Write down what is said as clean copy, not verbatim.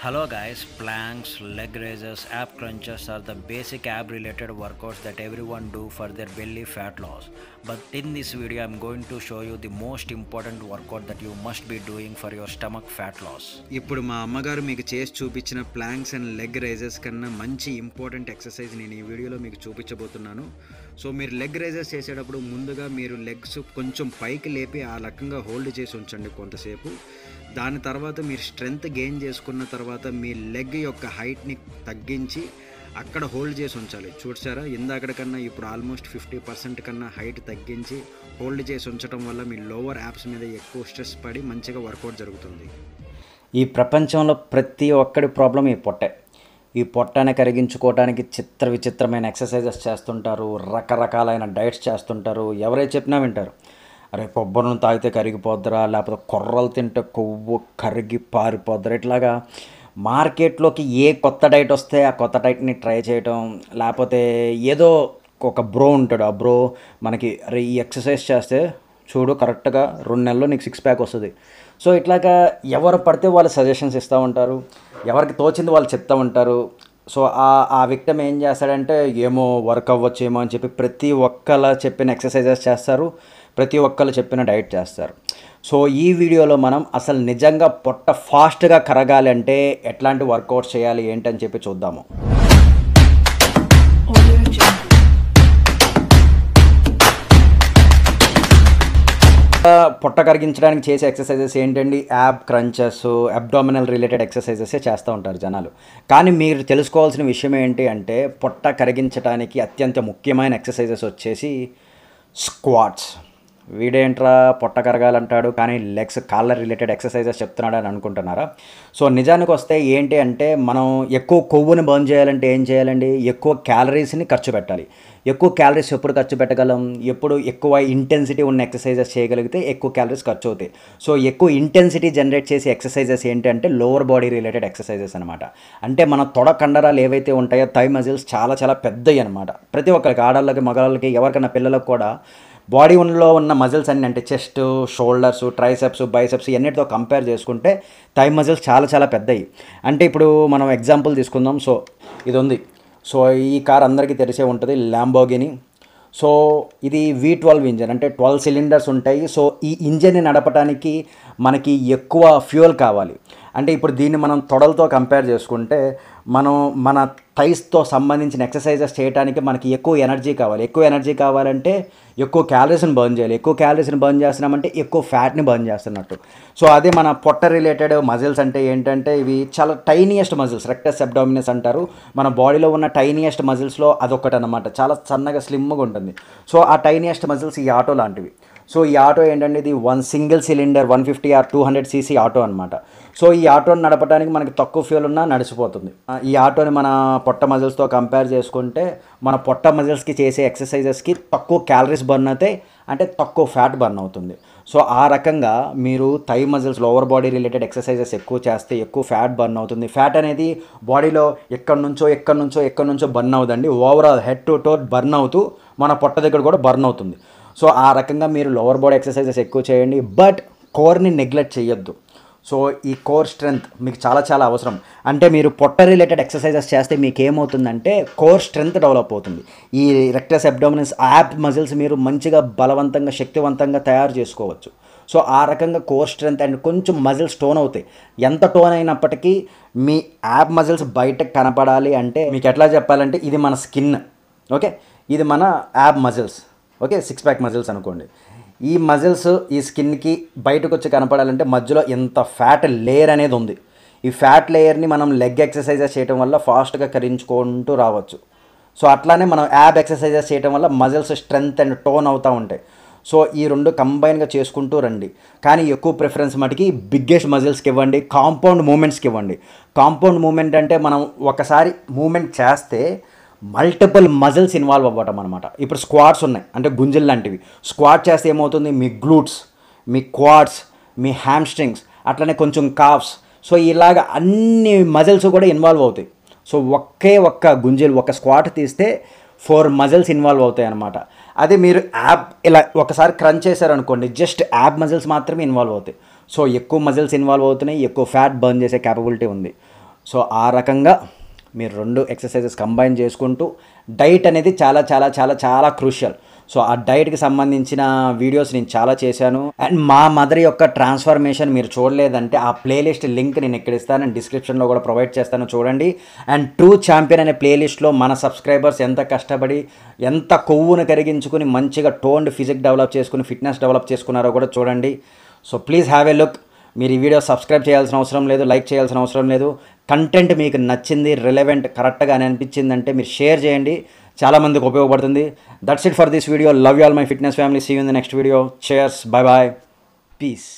Hello guys, planks, leg raises, ab crunches are the basic ab related workouts that everyone do for their belly fat loss. But in this video I'm going to show you the most important workout that you must be doing for your stomach fat loss. ఇప్పుడు మా అమ్మగారు మీకు చేసి చూపించిన planks and leg rises కన్నా మంచి important exercise నేను ఈ వీడియోలో మీకు చూపించబోతున్నాను. సో మీరు లెగ్ రైజెస్ చేసేటప్పుడు ముందుగా మీరు లెగ్స్ కొంచెం పైకి లేపి ఆ రకంగా హోల్డ్ చేసి ఉంచండి కొంతసేపు. దాని తర్వాత మీరు స్ట్రెంగ్త్ గెయిన్ చేసుకున్న తర్వాత మీ లెగ్ యొక్క హైట్ని తగ్గించి అక్కడ హోల్డ్ చేసి ఉంచాలి. చూసారా, ఇందాకటి కన్నా ఇప్పుడు ఆల్మోస్ట్ 50% కన్నా హైట్ తగ్గించి హోల్డ్ చేసి ఉంచడం వల్ల మీ లోవర్ యాప్స్ మీద ఎక్కువ స్ట్రెస్ పడి మంచిగా వర్కౌట్ జరుగుతుంది. ఈ ప్రపంచంలో ప్రతి ఒక్కడి ప్రాబ్లం ఈ పొట్టే. ఈ పొట్టని కరిగించుకోవడానికి విచిత్రమైన ఎక్సర్సైజెస్ చేస్తుంటారు, రకరకాలైన డైట్స్ చేస్తుంటారు. ఎవరైతే చెప్పినా వింటారు. అరే కొబ్బరిని తాగితే కరిగిపోద్దరా, లేకపోతే కొర్రలు తింటే కొవ్వు కరిగి పారిపోద్దరా, ఇట్లాగా మార్కెట్లోకి ఏ కొత్త డైట్ వస్తే ఆ కొత్త డైట్ని ట్రై చేయటం. లేకపోతే ఏదో ఒక బ్రో ఉంటాడు, ఆ బ్రో మనకి అరే ఈ ఎక్సర్సైజ్ చేస్తే చూడు కరెక్ట్గా 2 నెలల్లో నీకు 6 ప్యాక్ వస్తుంది. సో ఇట్లాగా ఎవరు పడితే వాళ్ళు సజెషన్స్ ఇస్తూ ఉంటారు, ఎవరికి తోచింది వాళ్ళు చెప్తూ ఉంటారు. సో ఆ విక్టిమ్ ఏం చేస్తాడంటే ఏమో వర్క్ అవ్వచ్చేమో అని చెప్పి ప్రతి ఒక్కళ్ళ చెప్పిన ఎక్సర్సైజెస్ చేస్తారు, ప్రతి ఒక్కళ్ళు చెప్పిన డైట్ చేస్తారు. సో ఈ వీడియోలో మనం అసలు నిజంగా పొట్ట ఫాస్ట్గా కరగాలి అంటే ఎట్లాంటి వర్కౌట్స్ చేయాలి ఏంటని చెప్పి చూద్దాము. పొట్ట కరిగించడానికి చేసే ఎక్సర్సైజెస్ ఏంటండి? యాబ్ క్రంచెస్, అబ్డామినల్ రిలేటెడ్ ఎక్సర్సైజెసే చేస్తూ ఉంటారు జనాలు. కానీ మీరు తెలుసుకోవాల్సిన విషయం ఏంటి అంటే పొట్ట కరిగించడానికి అత్యంత ముఖ్యమైన ఎక్సర్సైజెస్ వచ్చేసి స్క్వాట్స్. వీడేంట్రా పొట్ట కరగాలంటాడు కానీ లెగ్స్ కాళ్ళ రిలేటెడ్ ఎక్సర్సైజెస్ చెప్తున్నాడు అని అనుకుంటున్నారా? సో నిజానికి వస్తే ఏంటి అంటే మనం ఎక్కువ కొవ్వుని బర్న్ చేయాలంటే ఏం చేయాలండి? ఎక్కువ క్యాలరీస్ని ఖర్చు పెట్టాలి. ఎక్కువ క్యాలరీస్ ఎప్పుడు ఖర్చు పెట్టగలం? ఎప్పుడు ఎక్కువ ఇంటెన్సిటీ ఉన్న ఎక్సర్సైజెస్ చేయగలిగితే ఎక్కువ క్యాలరీస్ ఖర్చు అవుతాయి. సో ఎక్కువ ఇంటెన్సిటీ జనరేట్ చేసే ఎక్సర్సైజెస్ ఏంటి అంటే లోవర్ బాడీ రిలేటెడ్ ఎక్సర్సైజెస్ అనమాట. అంటే మన తొడ కండరాలు ఏవైతే ఉంటాయో థై మజిల్స్ చాలా చాలా పెద్దవి అనమాట. ప్రతి ఒక్కరికి, ఆడవాళ్ళకి, మగవాళ్ళకి, ఎవరికైనా పిల్లలకు కూడా బాడీలో ఉన్న మజిల్స్ అన్నీ అంటే చెస్ట్, షోల్డర్స్, ట్రైసెప్స్, బైసెప్స్ ఇవన్నిటితో కంపేర్ చేసుకుంటే థై మజిల్స్ చాలా చాలా పెద్దవి. అంటే ఇప్పుడు మనం ఎగ్జాంపుల్ తీసుకుందాం. సో ఇది ఉంది. సో ఈ కార్ అందరికీ తెలిసే ఉంటుంది, ల్యాంబోర్గిని. సో ఇది V12 ఇంజన్, అంటే 12 సిలిండర్స్ ఉంటాయి. సో ఈ ఇంజన్ని నడపడానికి మనకి ఎక్కువ ఫ్యూయల్ కావాలి. అంటే ఇప్పుడు దీన్ని మనం తొడలతో కంపేర్ చేసుకుంటే మన థైస్తో సంబంధించిన ఎక్సర్సైజెస్ చేయడానికి మనకి ఎక్కువ ఎనర్జీ కావాలి. ఎక్కువ ఎనర్జీ కావాలంటే ఎక్కువ క్యాలరీస్ని బర్న్ చేయాలి. ఎక్కువ క్యాలరీస్ని బర్న్ చేస్తున్నామంటే ఎక్కువ ఫ్యాట్ని బర్న్ చేస్తున్నట్టు. సో అదే మన పొట్ట రిలేటెడ్ మజిల్స్ అంటే ఏంటంటే ఇవి చాలా టైనియెస్ట్ మజిల్స్, రెక్టస్ అబ్డామినస్ అంటారు. మన బాడీలో ఉన్న టైనియెస్ట్ మజిల్స్లో అదొకటి అనమాట. చాలా సన్నగా స్లిమ్గా ఉంటుంది. సో ఆ టైనియెస్ట్ మజిల్స్ ఈ ఆటో లాంటివి. సో ఈ ఆటో ఏంటంటే ఇది 1 single cylinder 150 or 200 cc auto అనమాట. సో ఈ ఆటోని నడపడానికి మనకి తక్కువ ఫ్యూయల్ ఉన్నా నడిచిపోతుంది. ఈ ఆటోని మన పొట్ట మజిల్స్తో కంపేర్ చేసుకుంటే మన పొట్ట మజిల్స్కి చేసే ఎక్సర్సైజెస్కి తక్కువ క్యాలరీస్ బర్న్ అవుతాయి, అంటే తక్కువ ఫ్యాట్ బర్న్ అవుతుంది. సో ఆ రకంగా మీరు thigh muscles, lower body related exercises ఎక్కువ చేస్తే ఎక్కువ ఫ్యాట్ బర్న్ అవుతుంది. ఫ్యాట్ అనేది బాడీలో ఎక్కడి నుంచో బర్న్ అవుతుంది. Overall head to toe burn అవుతూ మన పొట్ట దగ్గర కూడా బర్న్ అవుతుంది. సో ఆ రకంగా మీరు లోవర్ బాడీ ఎక్సర్సైజెస్ ఎక్కువ చేయండి, బట్ కోర్ని నెగ్లెక్ట్ చేయొద్దు. సో ఈ కోర్ స్ట్రెంగ్త్ మీకు చాలా చాలా అవసరం. అంటే మీరు పొట్ట రిలేటెడ్ ఎక్సర్సైజెస్ చేస్తే మీకు ఏమవుతుందంటే కోర్ స్ట్రెంగ్త్ డెవలప్ అవుతుంది. ఈ రెక్టస్ అబ్డామినస్, యాబ్ మజిల్స్ మీరు మంచిగా బలవంతంగా శక్తివంతంగా తయారు చేసుకోవచ్చు. సో ఆ రకంగా కోర్ స్ట్రెంగ్త్ అండ్ కొంచెం మజిల్స్ టోన్ అవుతాయి. ఎంత టోన్ అయినప్పటికీ మీ యాబ్ మజిల్స్ బయటకు కనపడాలి అంటే మీకు ఎట్లా చెప్పాలంటే ఇది మన స్కిన్, ఓకే, ఇది మన యాబ్ మజిల్స్, ఓకే, 6 ప్యాక్ మజిల్స్ అనుకోండి. ఈ మజిల్స్ ఈ స్కిన్కి బయటకు వచ్చి కనపడాలంటే మధ్యలో ఎంత ఫ్యాట్ లేయర్ అనేది ఉంది. ఈ ఫ్యాట్ లేయర్ని మనం లెగ్ ఎక్సర్సైజెస్ చేయడం వల్ల ఫాస్ట్గా కరించుకుంటూ రావచ్చు. సో అట్లానే మనం యాబ్ ఎక్సర్సైజెస్ చేయడం వల్ల మజిల్స్ స్ట్రెంగ్త్ అండ్ టోన్ అవుతూ ఉంటాయి. సో ఈ రెండు కంబైన్గా చేసుకుంటూ రండి. కానీ ఎక్కువ ప్రిఫరెన్స్ మటుకి బిగ్గెస్ట్ మజిల్స్కి ఇవ్వండి, కాంపౌండ్ మూమెంట్స్కి ఇవ్వండి. కాంపౌండ్ మూమెంట్ అంటే మనం ఒకసారి మూమెంట్ చేస్తే మల్టిపుల్ మజిల్స్ ఇన్వాల్వ్ అవ్వటం అనమాట. ఇప్పుడు స్క్వాట్స్ ఉన్నాయి, అంటే గుంజల్ లాంటివి. స్క్వాట్ చేస్తే ఏమవుతుంది? మీ గ్లూట్స్, మీ క్వాడ్స్, మీ హ్యామ్స్ట్రింగ్స్, అట్లనే కొంచెం కాఫ్స్, సో ఇలాగ అన్ని మజిల్స్ కూడా ఇన్వాల్వ్ అవుతాయి. సో ఒక్క గుంజల్, ఒక స్క్వాట్ తీస్తే 4 మజిల్స్ ఇన్వాల్వ్ అవుతాయి అనమాట. అదే మీరు యాబ్ ఇలా ఒకసారి క్రంచ్ చేశారనుకోండి, జస్ట్ యాబ్ మజిల్స్ మాత్రమే ఇన్వాల్వ్ అవుతాయి. సో ఎక్కువ మజిల్స్ ఇన్వాల్వ్ అవుతున్నాయి, ఎక్కువ ఫ్యాట్ బర్న్ చేసే క్యాపబిలిటీ ఉంది. సో ఆ రకంగా మీరు 2 ఎక్సర్సైజెస్ కంబైన్ చేసుకుంటూ డైట్ అనేది చాలా చాలా చాలా చాలా క్రూషియల్. సో ఆ డైట్కి సంబంధించిన వీడియోస్ నేను చాలా చేశాను. అండ్ మా మదర్ యొక్క ట్రాన్స్ఫర్మేషన్ మీరు చూడలేదంటే ఆ ప్లేలిస్ట్ లింక్ నేను ఇక్కడ ఇస్తాను, నేను డిస్క్రిప్షన్లో కూడా ప్రొవైడ్ చేస్తాను, చూడండి. అండ్ ట్రూ ఛాంపియన్ అనే ప్లేలిస్ట్లో మన సబ్స్క్రైబర్స్ ఎంత కష్టపడి ఎంత కొవ్వును కరిగించుకుని మంచిగా టోన్డ్ ఫిజిక్ డెవలప్ చేసుకుని ఫిట్నెస్ డెవలప్ చేసుకున్నారో కూడా చూడండి. So please have a look. మీరు ఈ వీడియో సబ్స్క్రైబ్ చేయాల్సిన అవసరం లేదు, లైక్ చేయాల్సిన అవసరం లేదు. కంటెంట్ మీకు నచ్చింది, రిలవెంట్, కరెక్ట్గా అని అనిపించిందంటే మీరు షేర్ చేయండి, చాలామందికి ఉపయోగపడుతుంది. That's it for this video. Love you all my fitness family. See you in the next video. Cheers. Bye bye. Piece.